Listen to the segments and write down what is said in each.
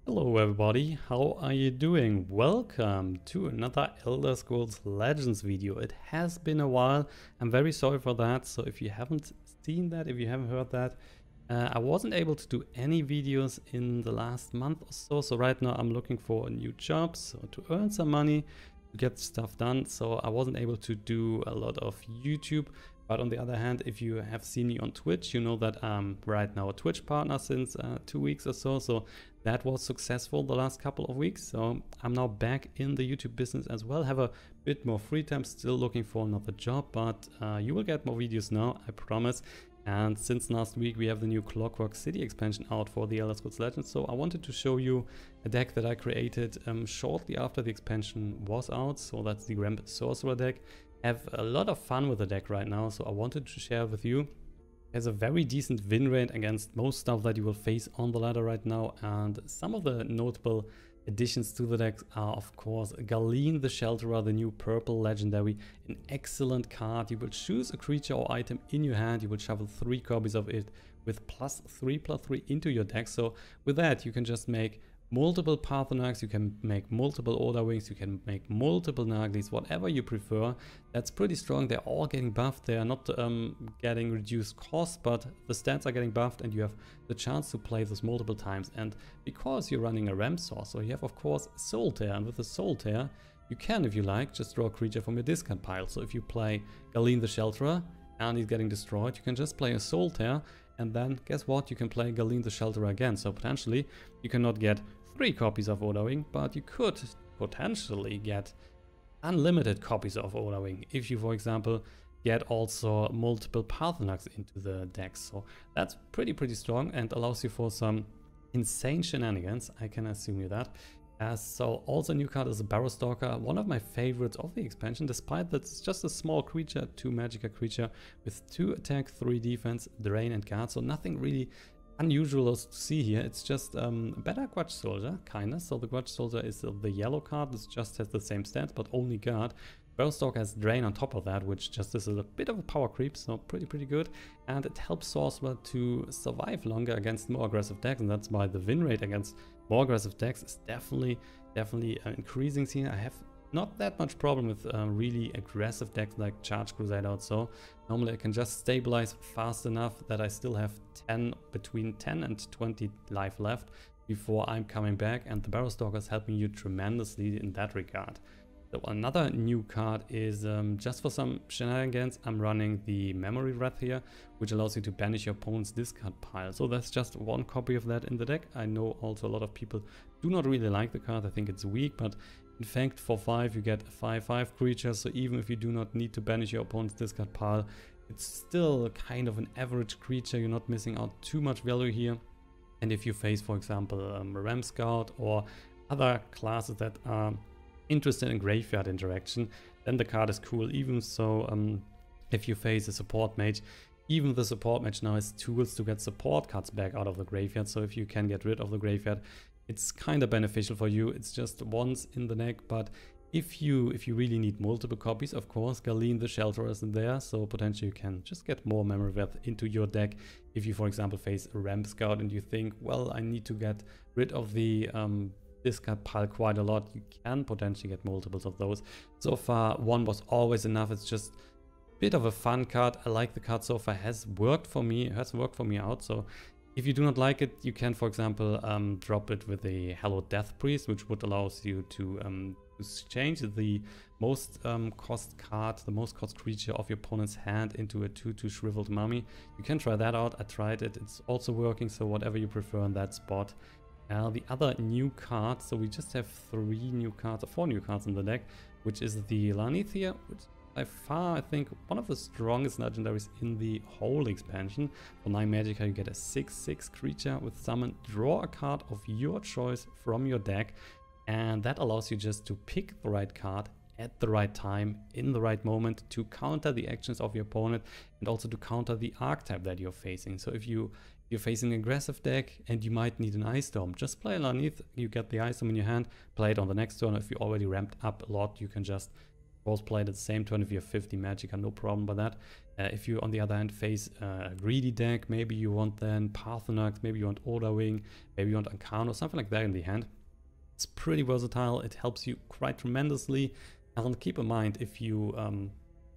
Hello everybody, how are you doing? Welcome to another Elder Scrolls Legends video. It has been a while, I'm very sorry for that, so if you haven't seen that, if you haven't heard that, I wasn't able to do any videos in the last month or so right now I'm looking for a new job, so to earn some money, to get stuff done, so I wasn't able to do a lot of YouTube. But on the other hand, if you have seen me on Twitch, you know that I'm right now a Twitch partner since 2 weeks or so that was successful the last couple of weeks. So I'm now back in the YouTube business as well, have a bit more free time, still looking for another job, but you will get more videos now, I promise. And since last week we have the new Clockwork City expansion out for the Elder Scrolls Legends, so I wanted to show you a deck that I created shortly after the expansion was out, so that's the Ramp Sorcerer deck. Have a lot of fun with the deck right now, so I wanted to share with you. It has a very decent win rate against most stuff that you will face on the ladder right now, and some of the notable additions to the deck are of course Galyn the Shelterer, the new purple legendary, an excellent card. You will choose a creature or item in your hand, you will shuffle 3 copies of it with +3/+3 into your deck, so with that you can just make multiple Paarthurnax, you can make multiple Odahviings, you can make multiple Nahagliivs, whatever you prefer. That's pretty strong. They're all getting buffed. They are not getting reduced cost, but the stats are getting buffed and you have the chance to play this multiple times. And because you're running a Ramp Sorcerer, you have of course Soul Tear, and with the Soul Tear you can, if you like, just draw a creature from your discard pile. So if you play Galyn the Shelterer and he's getting destroyed, you can just play a Soul Tear, and then guess what, you can play Galyn the Shelterer again. So potentially you cannot get 3 copies of Odahviing, but you could potentially get unlimited copies of Odahviing if you, for example, get also multiple Paarthurnax into the deck. So that's pretty strong and allows you for some insane shenanigans, I can assume you that. So also a new card is a Barrow Stalker, one of my favorites of the expansion, despite that it's just a small creature, 2 Magicka creature with 2 attack, 3 defense, drain and guard, so nothing really unusual to see here. It's just a better Grudge Soldier, kinda. So the Grudge Soldier is the yellow card, this just has the same stats but only guard. Barrow Stalker has drain on top of that, which just is a bit of a power creep, so pretty good. And it helps Sorcerer to survive longer against more aggressive decks, and that's why the win rate against more aggressive decks is definitely increasing here. I have not that much problem with really aggressive decks like Charge Crusade out, so normally I can just stabilize fast enough that I still have between 10 and 20 life left before I'm coming back, and the Barrow Stalker is helping you tremendously in that regard. So another new card is just for some shenanigans, I'm running the Memory Wraith here, which allows you to banish your opponent's discard pile. So there's just 1 copy of that in the deck. I know also a lot of people do not really like the card, I think it's weak, but in fact for 5 you get a 5/5 creature, so even if you do not need to banish your opponent's discard pile, it's still kind of an average creature, you're not missing out too much value here. And if you face, for example, a Ram Scout or other classes that are interested in graveyard interaction, then the card is cool. Even so, if you face a support mage, even the support mage now has tools to get support cards back out of the graveyard, so if you can get rid of the graveyard, it's kind of beneficial for you. It's just once in the deck, but if you really need multiple copies, of course, Galyn the Shelterer is there, so potentially you can just get more Memory Wraith into your deck. If you, for example, face a Ramp Scout and you think, well, I need to get rid of the discard pile quite a lot, you can potentially get multiples of those. So far, 1 was always enough. It's just a bit of a fun card. I like the card so far, has worked for me out. So if you do not like it, you can, for example, drop it with a Hallowed Death Priest, which would allow you to change the most cost card, the most cost creature of your opponent's hand into a 2/2 Shriveled Mummy. You can try that out. I tried it. It's also working, so whatever you prefer in that spot. The other new card, so we just have 4 new cards in the deck, which is the Laaneth here, which by far I think one of the strongest legendaries in the whole expansion. For 9 Magicka you get a 6/6 creature with summon, draw a card of your choice from your deck, and that allows you just to pick the right card at the right time, in the right moment, to counter the actions of your opponent and also to counter the archetype that you're facing. So if you're facing an aggressive deck and you might need an Ice Storm, just play Laaneth, you get the Ice Storm in your hand, play it on the next turn. If you already ramped up a lot, you can just Both play at the same turn if you have 50 Magicka, no problem by that. If you, on the other hand, face a greedy deck, maybe you want then Paarthurnax, maybe you want Odahviing, maybe you want Ancano, something like that in the hand. It's pretty versatile, it helps you quite tremendously. And keep in mind, if you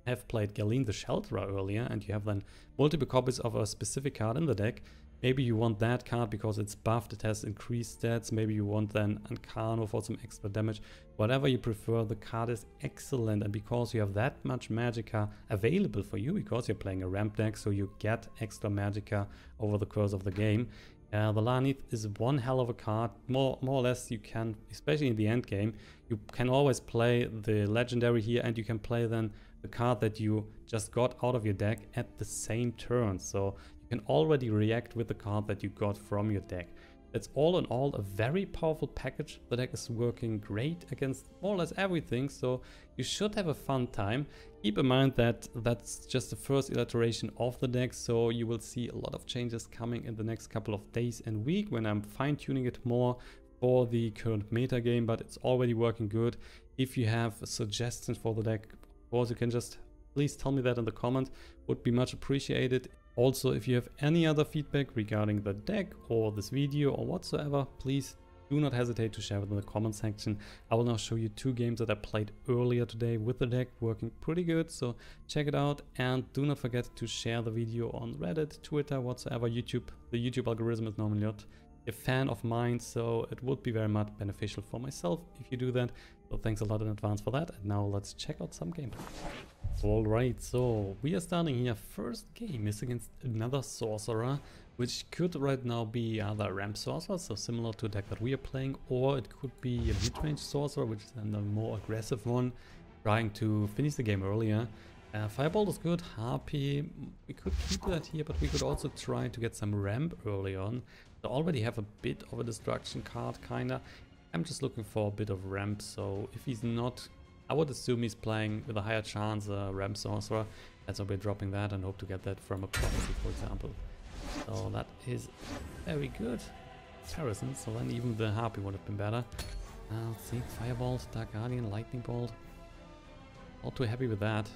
have played Galyn the Shelterer earlier and you have then multiple copies of a specific card in the deck, maybe you want that card because it's buffed, it has increased stats, maybe you want then Ancano for some extra damage. Whatever you prefer, the card is excellent, and because you have that much Magicka available for you, because you're playing a ramp deck, so you get extra Magicka over the course of the game. The Laaneth is one hell of a card. More or less you can, especially in the end game, you can always play the legendary here, and you can play then the card that you just got out of your deck at the same turn. So you can already react with the card that you got from your deck. It's all in all a very powerful package. The deck is working great against more or less everything, so you should have a fun time. Keep in mind that that's just the first iteration of the deck, so you will see a lot of changes coming in the next couple of days and week when I'm fine-tuning it more for the current meta game, but it's already working good. If you have suggestions for the deck, of course you can just please tell me that in the comment, would be much appreciated. Also, if you have any other feedback regarding the deck or this video or whatsoever, please do not hesitate to share it in the comment section. I will now show you 2 games that I played earlier today with the deck, working pretty good, so check it out. And do not forget to share the video on Reddit, Twitter, whatsoever. YouTube, the YouTube algorithm is normally not a fan of mine, so it would be very much beneficial for myself if you do that. So thanks a lot in advance for that. And now let's check out some gameplay. Alright, so we are starting here. First game is against another Sorcerer, which could right now be either Ramp Sorcerer, so similar to the deck that we are playing, or it could be a mid-range Sorcerer, which is then a more aggressive one, trying to finish the game earlier. Firebolt is good, Harpy, we could keep that here, but we could also try to get some Ramp early on. So already have a bit of a destruction card, kinda. I'm just looking for a bit of Ramp, so if he's not, I would assume he's playing with a higher chance Ramp Sorcerer. That's why we're dropping that and hope to get that from a prophecy, for example. So that is very good comparison. So then even the Harpy would have been better. Let's see, Firebolt, Dark Guardian, Lightning Bolt. Not too happy with that.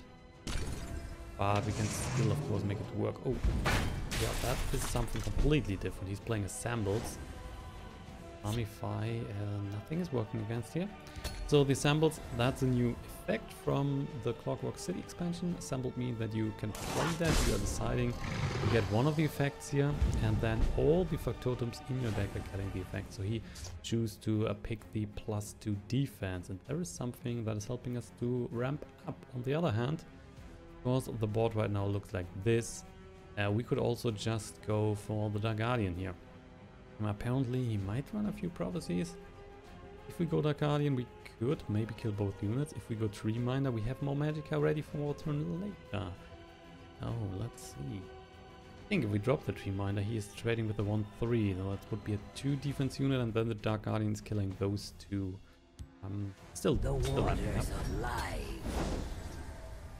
But we can still, of course, make it work. Oh, yeah, that is something completely different. He's playing Assembles. Mummify, nothing is working against here. So the Assembles, that's a new effect from the Clockwork City expansion. Assembled means that you can play that, you are deciding to get one of the effects here, and then all the factotums in your deck are getting the effect. So he chooses to pick the +2 defense, and there is something that is helping us to ramp up. On the other hand, because the board right now looks like this, we could also just go for the Dark Guardian here. Apparently he might run a few prophecies. If we go Dark Guardian, we could maybe kill both units. If we go Tree Miner, we have more Magicka ready for our turn later. Oh, let's see. I think if we drop the Tree Miner, he is trading with the 1-3. So that would be a 2 defense unit, and then the Dark Guardian is killing those 2. Still ramping up.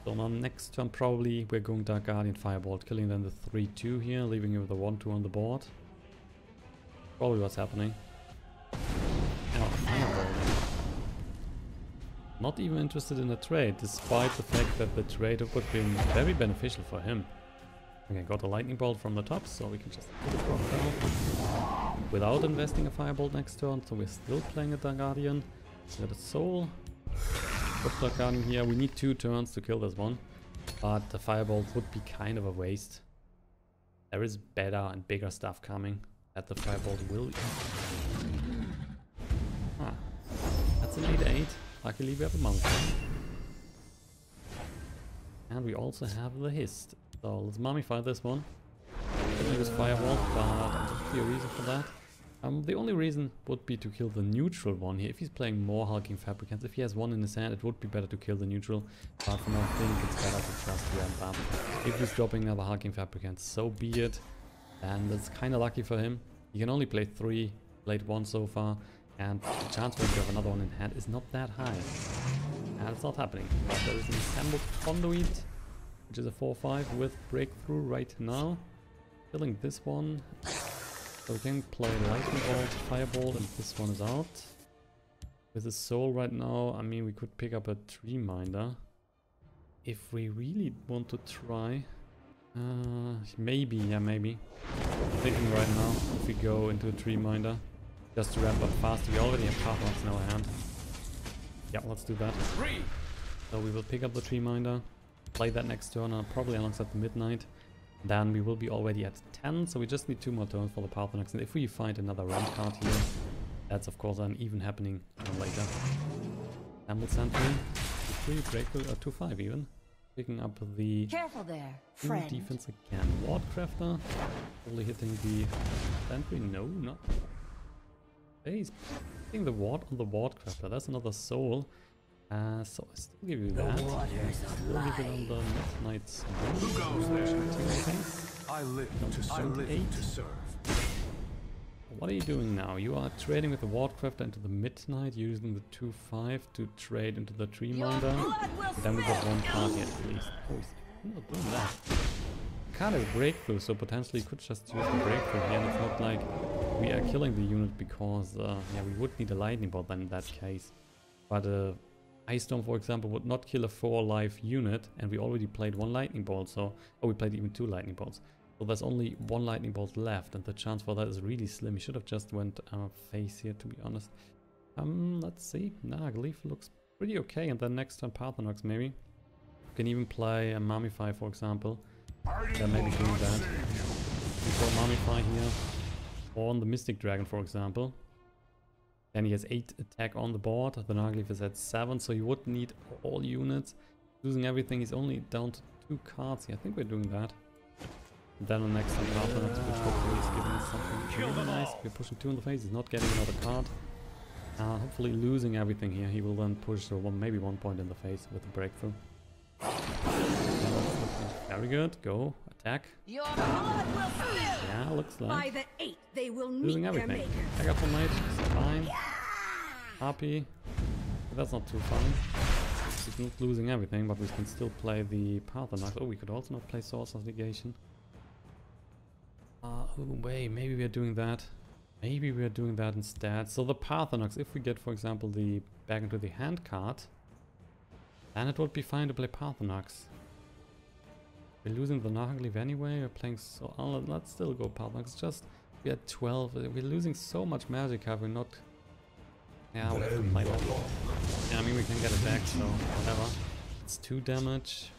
So now next turn probably we're going Dark Guardian Firebolt, killing then the 3-2 here, leaving you with the 1-2 on the board. Probably what's happening. Not even interested in a trade, despite the fact that the trade would have been very beneficial for him. Okay, got a Lightning Bolt from the top, so we can just put it down without investing a Firebolt next turn. So we're still playing a Dark Guardian. We got a Soul. Put Dark Guardian here. We need 2 turns to kill this one, but the Firebolt would be kind of a waste. There is better and bigger stuff coming that the Firebolt will. That's an 8-8. Luckily we have a Mummify. And we also have the Hist. So let's Mummify this one. Could use Firebolt, but I don't see a reason for that. The only reason would be to kill the neutral one here. If he's playing more Hulking Fabricants, if he has one in his hand, it would be better to kill the neutral. But for now, I think it's better to just ramp up. If he's dropping another Hulking Fabricant, so be it. And that's kind of lucky for him. He can only play 3, played 1 so far. And the chance for him to have another one in hand is not that high. And it's not happening. But there is an Assembled Conduit, which is a 4-5 with Breakthrough right now. Killing this one. So we can play Lightning Bolt, Firebolt, and this one is out. With a Soul right now, I mean, we could pick up a Tree Minder. if we really want to try, maybe, yeah, maybe. I'm thinking right now, if we go into a tree minder, just to ramp up fast. We already have Paarthurnax in our hand. Yeah, let's do that. So we will pick up the tree minder, play that next turn, probably alongside the midnight. Then we will be already at 10, so we just need 2 more turns for the Paarthurnax. And if we find another ramp card here, that's of course even happening later. Amble Sentry, 2-3, Breakthrough, 2-5 even. Picking up the careful there, friend. Defense again. Wardcrafter, probably hitting the Sentry. No, not. Hey, he's hitting the ward on the Wardcrafter. That's another soul. So I still give you that. Still give it on the Midnight. Who goes there? I live to serve. What are you doing now? You are trading with the Wardcrafter into the Midnight, using the 2-5 to trade into the Tree Minder. Then we got 1 card here at least. Oh, he's not doing that. Card is Breakthrough, so potentially you could just use the Breakthrough here, and it's not like we are killing the unit because, yeah, we would need a Lightning Bolt then in that case. But Ice Storm, for example, would not kill a 4-life unit, and we already played 1 Lightning Bolt, so... Oh, we played even 2 Lightning Bolts. So there's only 1 Lightning Bolt left, and the chance for that is really slim. He should have just went face here, to be honest. Let's see. Nahagliiv looks pretty okay, and then next turn Paarthurnax maybe. You can even play a Mummify, for example. Then maybe do that. We go Mummify here. Or on the Mystic Dragon, for example. Then he has 8 attack on the board. The Nahagliiv is at 7, so you would need all units. Losing everything, he's only down to 2 cards here. I think we're doing that. And then on next turn Paarthurnax, which hopefully is giving us something really nice. We're pushing 2 in the face, he's not getting another card. Hopefully losing everything here, he will then push maybe 1 point in the face with the Breakthrough. Very good, go, attack. Your blood will spill. Yeah, looks like. By the 8, they will losing meet everything. their Daggerfall Mage, Spine, Harpy. But that's not too fun. He's not losing everything, but we can still play the Paarthurnax. Oh, we could also not play Sorcerer's Negation. Oh wait, maybe we are doing that. Maybe we are doing that instead. So the Paarthurnax, if we get, for example, the back into the hand card, then it would be fine to play Paarthurnax. We're losing the Nahagliiv anyway. We're playing so. Let's still go Paarthurnax. Just we at 12. We're losing so much Magicka. We're not. Yeah, we have to play that. Yeah, I mean we can get it back. So whatever. It's 2 damage.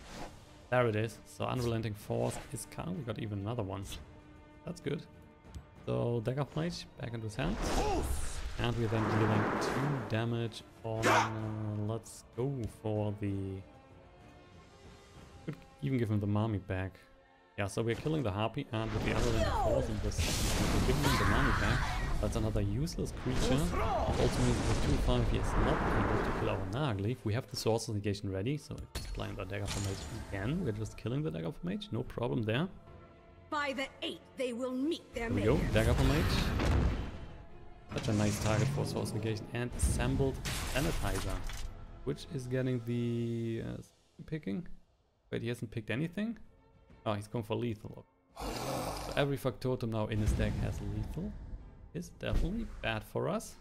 There it is. So Unrelenting Force is coming. We got even another one. That's good. So Daggerfall Mage back into his hand. And we're then dealing 2 damage on. Let's go for the. Could even give him the Mummy back. Yeah, so we're killing the Harpy, and with the Unrelenting Force in this, we're giving him the Mummy back. That's another useless creature. It also means with 2-5 he is not able to kill our Nahagliiv. We have the Sorcerer's Negation ready, so we're just playing the Daggerfall Mage again. We're just killing the Daggerfall Mage, no problem there. By the 8, they will meet their maker. There we go, Daggerfall Mage. Such a nice target for Sorcerer's Negation. And Assembled Sanitizer, which is getting the picking. Wait, he hasn't picked anything? Oh, he's going for lethal. So every Factotum now in his deck has lethal. Is definitely bad for us.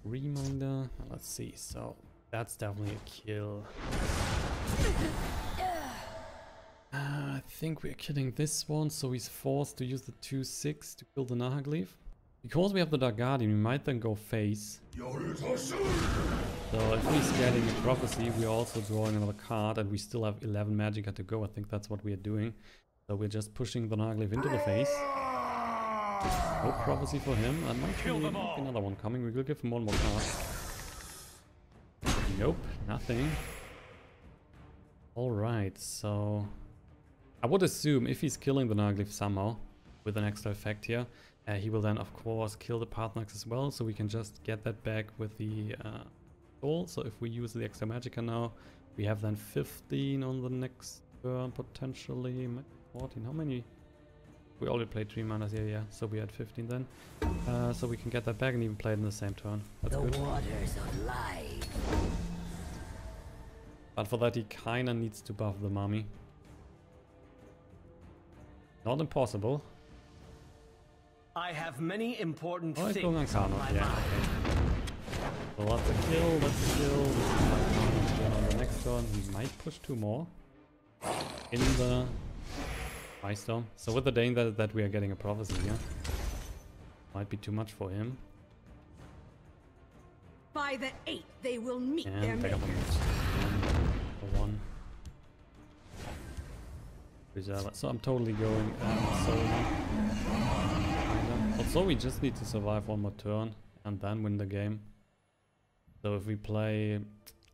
Reminder. Let's see. So that's definitely a kill. I think we're killing this one, so he's forced to use the 2-6 to kill the Nahagliiv. Because we have the Dark Guardian, we might then go face. So if he's getting a Prophecy, we're also drawing another card, and we still have 11 Magicka to go. I think that's what we are doing. So we're just pushing the Nahagliiv into the face. No Prophecy for him. And might be another one coming. We will give him 1 more card. Nope, nothing. Alright, so I would assume if he's killing the Nahagliiv somehow with an extra effect here, he will then of course kill the Paarthurnax as well, so we can just get that back with the soul. So if we use the extra Magicka now, we have then 15 on the next turn potentially. 14, how many? We already played 3 manas here, yeah, so we had 15 then. So we can get that back and even play it in the same turn. That's good. The waters of life. But for that he kinda needs to buff the mummy. Not impossible. I have many important things. things. Oh, it's going Ancano. Yeah, okay. So that's a kill, that's a kill. Then on the next turn, he might push 2 more in the Ice Storm. So with the Dane that we are getting a Prophecy here, might be too much for him. By the 8th, they will meet their And maker. for 1. Reserve. So I'm totally going solo. Also, we just need to survive 1 more turn and then win the game. So if we play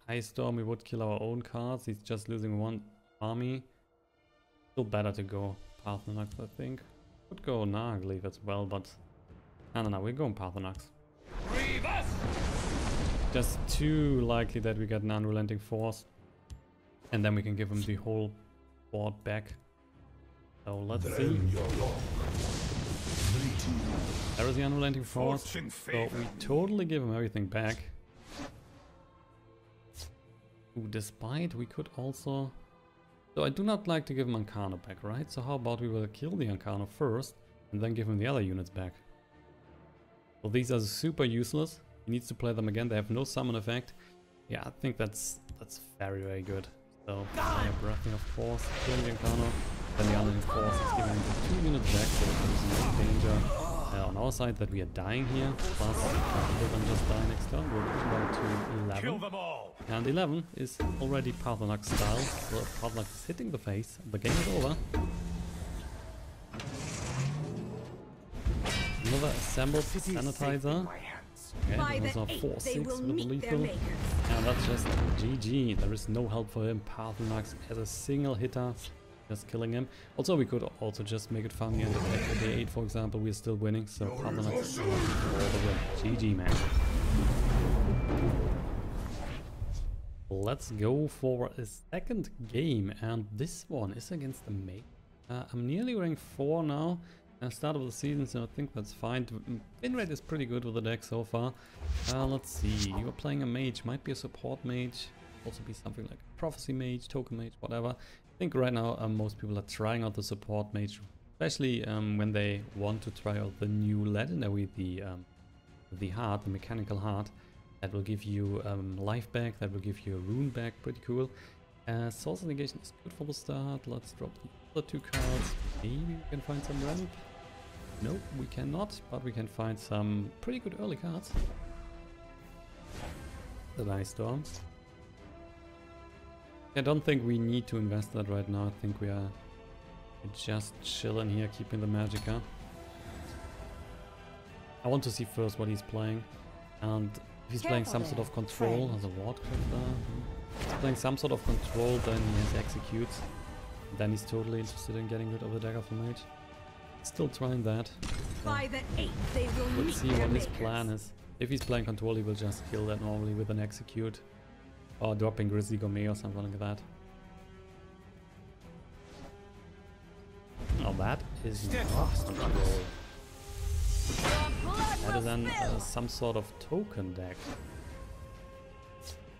Ice Storm, we would kill our own cards. He's just losing 1 army. Still better to go Paarthurnax, I think. Could go Nahagliiv as well, but no, we're going Paarthurnax. Just too likely that we get an Unrelenting Force, and then we can give him the whole board back. So let's see. There is the Unrelenting Force, so we totally give him everything back. Ooh, despite we could also... So I do not like to give him Ancano back, right? So how about we will kill the Ancano first and then give him the other units back. Well, these are super useless. He needs to play them again. They have no summon effect. Yeah, I think that's very, very good. So Breathing of Force, kill the Ancano. Then the Unrelenting Force is giving him the 2 units back, so there's no danger on our side that we are dying here. Plus, we will just die next turn. We'll push down to 11. Kill them all. And 11 is already Paarthurnax style. So if Paarthurnax is hitting the face, the game is over. Another assembled sanitizer. Okay, those are 4/6 with the lethal. And that's just GG. There is no help for him. Paarthurnax as a single hitter, just killing him. Also, we could also just make it funny and attack the day 8, for example. We're still winning, so Paarthurnax is all the win. GG, man. Let's go for a second game, and this one is against the Mage. I'm nearly rank 4 now. Start of the season, so I think that's fine. Win rate is pretty good with the deck so far. Let's see, you are playing a mage, might be a support mage, also be something like prophecy mage, token mage, whatever. I think right now most people are trying out the support mage, especially when they want to try out the new legendary, the heart, the mechanical heart, that will give you life back, that will give you a rune back, pretty cool. Sorcerer Negation is good for the start. Let's drop the other 2 cards. Maybe we can find some ramp. Nope, we cannot, but we can find some pretty good early cards. The Ice Storm. I don't think we need to invest that right now. I think we're just chilling here, keeping the Magicka. I want to see first what he's playing, and if he's playing some sort of control as a Wardcrafter. If he's playing some sort of control, then he has executes. Then he's totally interested in getting rid of the Daggerfall Mage. Still trying that. By the 8th, they will meet Let's see what his plan is. If he's playing control, he will just kill that normally with an execute. Or dropping Grizzly Gourmet or something like that. Now that is not control. That is then some sort of token deck.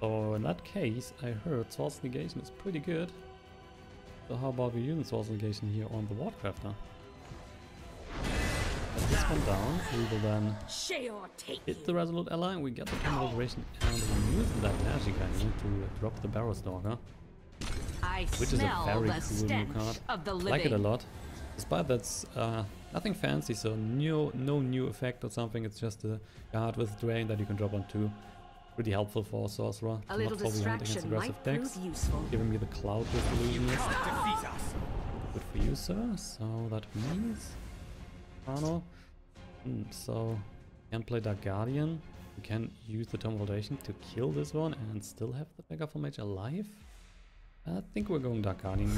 So in that case, I heard Source Negation is pretty good. So how about we use Source Negation here on the Wardcrafter? Let this one down, we will then hit the Resolute Ally, we get the Conversion, and we use that Magicka to drop the Barrow Stalker. Which is a very cool new card. I like it a lot. Despite that's nothing fancy, so no new effect or something, it's just a card with Drain that you can drop on 2. Pretty helpful for a Sorcerer. A little distraction might prove useful. Giving me the Cloud with Illusionist. Good for you, sir. So that means... Ancano. So, you can play Dark Guardian. You can use the Tome of Foundation to kill this one and still have the Daggerfall Mage alive. I think we're going Dark Guardian.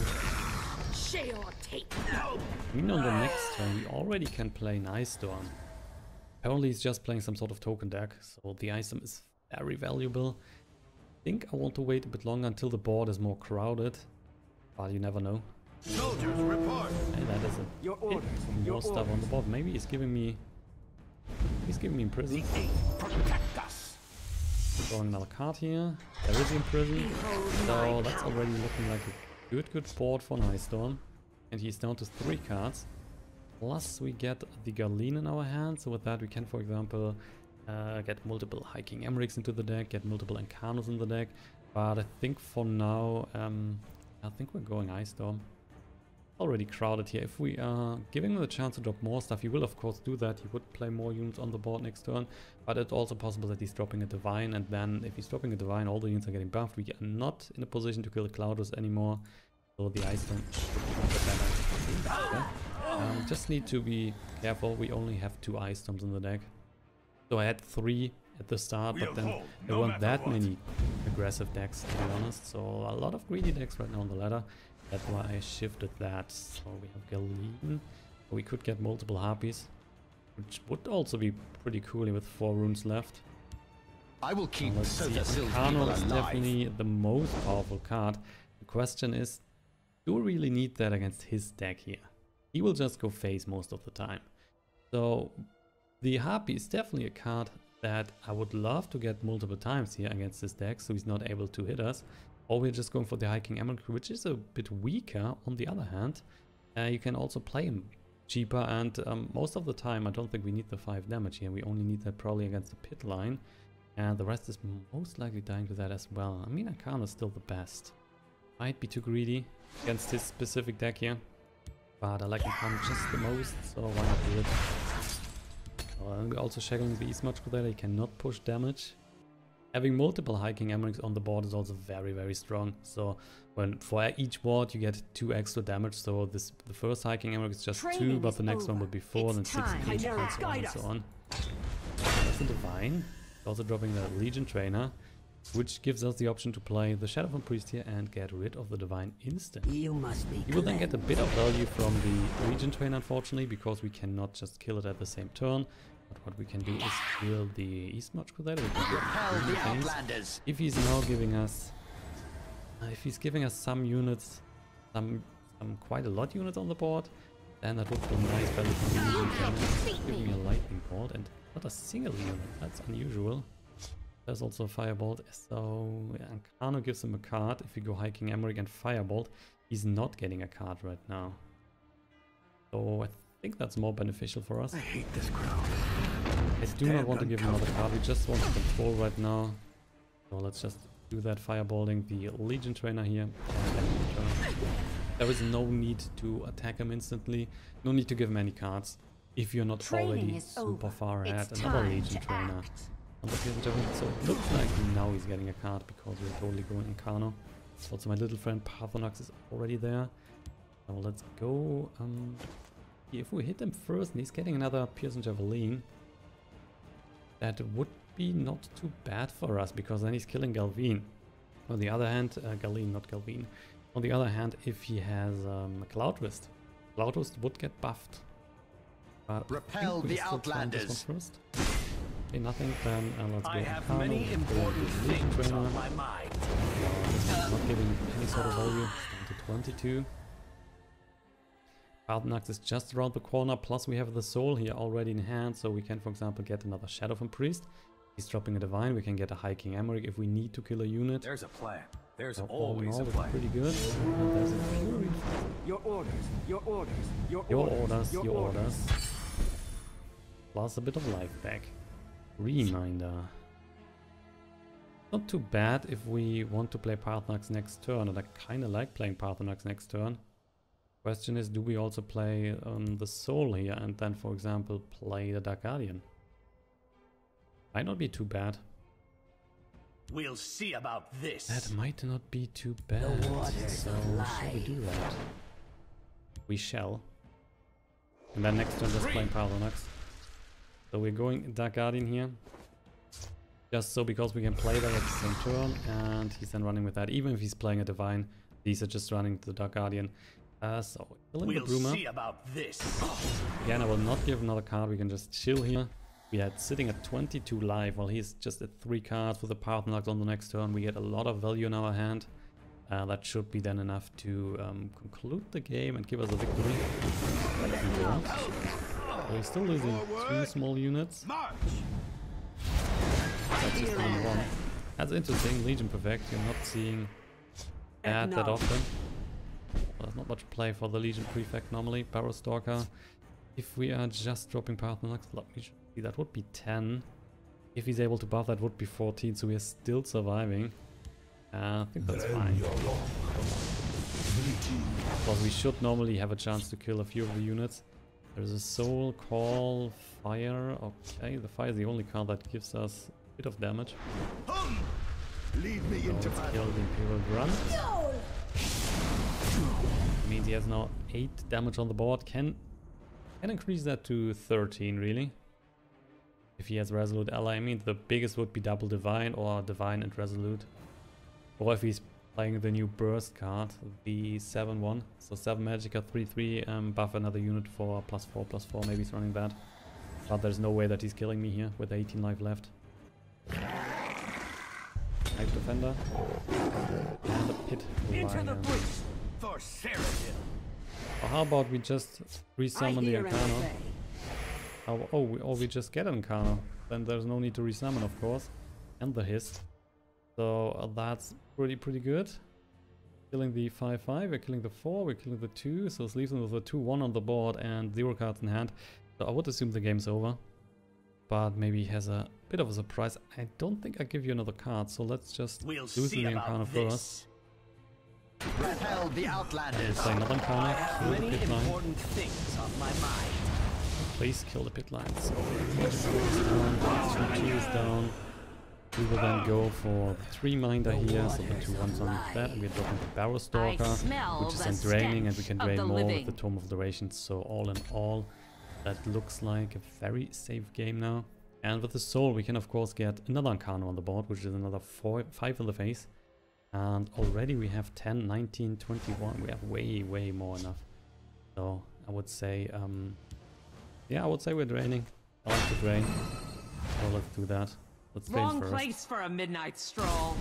I mean, on the next turn, we already can play an Ice Storm. Apparently, he's just playing some sort of token deck, so the Ice Storm is very valuable. I think I want to wait a bit longer until the board is more crowded, but you never know. Soldiers report. And that is a more stuff on the board. Maybe he's giving me Imprison. Protect us. Drawing another card here. There is Imprison. So that's already looking like a good board for an Ice Storm. And he's down to 3 cards. Plus we get the Galyn in our hand. So with that we can, for example, get multiple Hiking Emerics into the deck, get multiple Ancanos in the deck. But I think for now, I think we're going Ice Storm. Already crowded here. If we are giving him the chance to drop more stuff, he will of course do that. He would play more units on the board next turn, but it's also possible that he's dropping a Divine, and then if he's dropping a Divine, all the units are getting buffed. We are not in a position to kill Cloudus anymore, so the Ice Storm should be better. Just need to be careful. We only have 2 Ice Storms in the deck. So I had 3 at the start, but then there weren't that many aggressive decks, to be honest. So a lot of greedy decks right now on the ladder. That's why I shifted that. So we have Galyn. We could get multiple Harpies, which would also be pretty cool with 4 runes left. I will keep Ancano is definitely the most powerful card. The question is, do we really need that against his deck here? He will just go face most of the time. So the Harpy is definitely a card that I would love to get multiple times here against this deck, so he's not able to hit us. Or we're just going for the High King Emeric, which is a bit weaker. On the other hand, you can also play him cheaper, and most of the time I don't think we need the 5 damage here. We only need that probably against the pit line, and the rest is most likely dying to that as well. I mean, Ancano is still the best. Might be too greedy against his specific deck here, but I like Ancano just the most, so why not do it? We're also shackling the East March Crusader. He cannot push damage. Having multiple High King Emerics on the board is also very, very strong. So when for each ward you get 2 extra damage. So the first High King Emeric is just 2, but the next one will be 4, and 16, and so on and so on. That's the Divine. Also dropping the Legion Trainer, which gives us the option to play the Shadowfen Priest here and get rid of the Divine instant. You will then get a bit of value from the Legion Trainer, unfortunately, because we cannot just kill it at the same turn. But what we can do is kill the East March Crusader. If he's now giving us, if he's giving us some units, some quite a lot units on the board, then that would be nice value from the Legion Trainer. Giving me a lightning bolt and not a single unit. That's unusual. There's also a Firebolt, so Ancano gives him a card. If we go High King Emeric and Firebolt, he's not getting a card right now. So I think that's more beneficial for us. I hate this crowd. I do not want to give him another card, we just want to control right now. So let's just do that, Firebolting the Legion Trainer here. There is no need to attack him instantly, no need to give him any cards. If you're not already super far ahead, another Legion Trainer. So it looks like now he's getting a card because we're totally going Ancano. Also my little friend Paarthurnax is already there. So let's go. If we hit him first and he's getting another Piercing Javelin, that would be not too bad for us, because then he's killing Galyn. On the other hand, Galyn, not Galyn. On the other hand, if he has a Cloud Wrist, Cloud Wrist would get buffed. But repel the Outlanders first. Okay, nothing, then let's go I have Ancano, many important things on my mind. Not giving any sort of value. Down to 22. Paarthurnax is just around the corner, plus we have the Soul here already in hand, so we can, for example, get another Shadowfen Priest. He's dropping a Divine, we can get a High King Emeric if we need to kill a unit. There's a plan. There's So always a it's plan. pretty good. And there's a Fury. Your orders. Your orders. Your Your orders. orders, Your your orders. orders. Plus a bit of life back. Reminder. Not too bad if we want to play Paarthurnax next turn, and I kinda like playing Paarthurnax next turn. Question is, do we also play the Soul here and then, for example, play the Dark Guardian? Might not be too bad. We'll see about this. That might not be too bad. So shall we do that? We shall. And then next turn just playing Paarthurnax. So we're going Dark Guardian here. Just so because we can play that at the same turn, and he's then running with that. Even if he's playing a Divine, these are just running to the Dark Guardian. So we'll see about this. Again, I will not give another card, we can just chill here. We had sitting at 22 life, while he's just at 3 cards with the Paarthurnax on the next turn. We get a lot of value in our hand. That should be then enough to conclude the game and give us a victory. So we're still losing 2 small units. That's just only 1. That's interesting, Legion Perfect, you're not seeing that often. There's not much play for the Legion Prefect normally. Barrow Stalker. If we are just dropping Paarthurnax, let me see, that would be 10. If he's able to buff, that would be 14, so we are still surviving. I think that's fine. Because we should normally have a chance to kill a few of the units. There's a soul, call, fire. Okay, the fire is the only card that gives us a bit of damage. Lead me So into let's kill the Imperial Grunt. Means he has now 8 damage on the board. Can increase that to 13 really. If he has Resolute Ally, I mean the biggest would be double Divine or Divine and Resolute. Or if he's playing the new Burst card, the 7-1. So 7 Magicka, 3-3, buff another unit for +4/+4, maybe he's running that. But there's no way that he's killing me here with 18 life left. Knife Defender. And a Pit Lion. For Sorcerer. Or how about we just resummon the Ancano? Oh, we just get an Ancano. Then there's no need to resummon, of course. And the Hist. So that's pretty good. Killing the 5-5, we're killing the 4, we're killing the 2. So it leaves them with a 2-1 on the board and 0 cards in hand. So I would assume the game's over. But maybe he has a bit of a surprise. I don't think I give you another card, so let's just loosen the Ancano first. Repel the Outlanders. Play another Ancano, kill the Pit Line. Important things on my mind. Please kill the Pit Line. So 2 is down. We will then go for the 3-minder here, so the 2-1s on that, and we're dropping the Barrow Stalker, which is then draining, and we can drain more with the Tome of Duration. So all in all, that looks like a very safe game now. And with the Soul, we can of course get another Ancano on the board, which is another 5 in the face. And already we have 10, 19, 21. We have way more enough. So I would say, yeah, I would say we're draining. I like to drain. So let's do that. Let's Wrong first. place for a midnight stroll.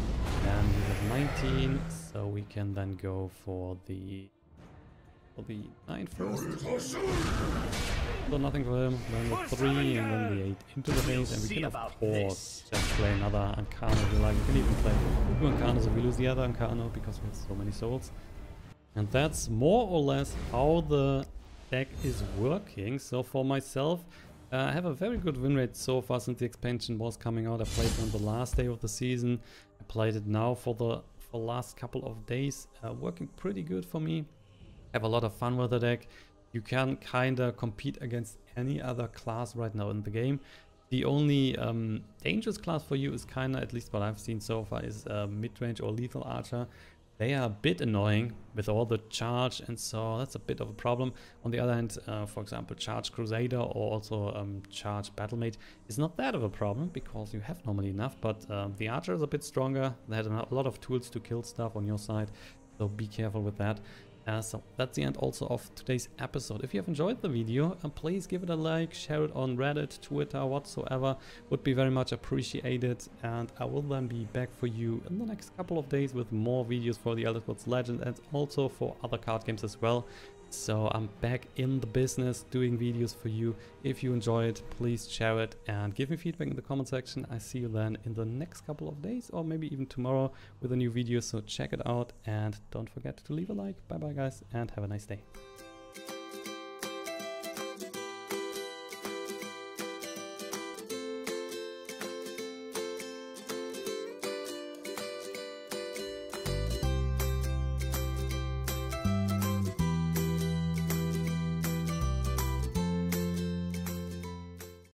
And we have 19, so we can then go for the 9 first. So nothing for him. Then the 3 and then the 8 into the face, and we can of course just play another Ancano if you like. We can even play 2 Ancanos if we lose the other Ancano because we have so many souls. And that's more or less how the deck is working. So for myself, I have a very good win rate so far since the expansion was coming out. I played it on the last day of the season. I played it now for the last couple of days. Working pretty good for me. Have a lot of fun with the deck. You can kinda compete against any other class right now in the game. The only dangerous class for you is kinda, at least what I've seen so far, is mid-range or lethal archer. They are a bit annoying with all the charge, and so that's a bit of a problem. On the other hand, for example, charge Crusader or also charge Battle Mage is not that of a problem because you have normally enough, but the archer is a bit stronger. They had a lot of tools to kill stuff on your side, so be careful with that. So that's the end also of today's episode. If you have enjoyed the video, please give it a like, share it on Reddit, Twitter, whatsoever. Would be very much appreciated. And I will then be back for you in the next couple of days with more videos for the Elder Scrolls Legend and also for other card games as well. So I'm back in the business doing videos for you. If you enjoy it, please share it and give me feedback in the comment section. I see you then in the next couple of days or maybe even tomorrow with a new video. So check it out and don't forget to leave a like. Bye bye guys and have a nice day.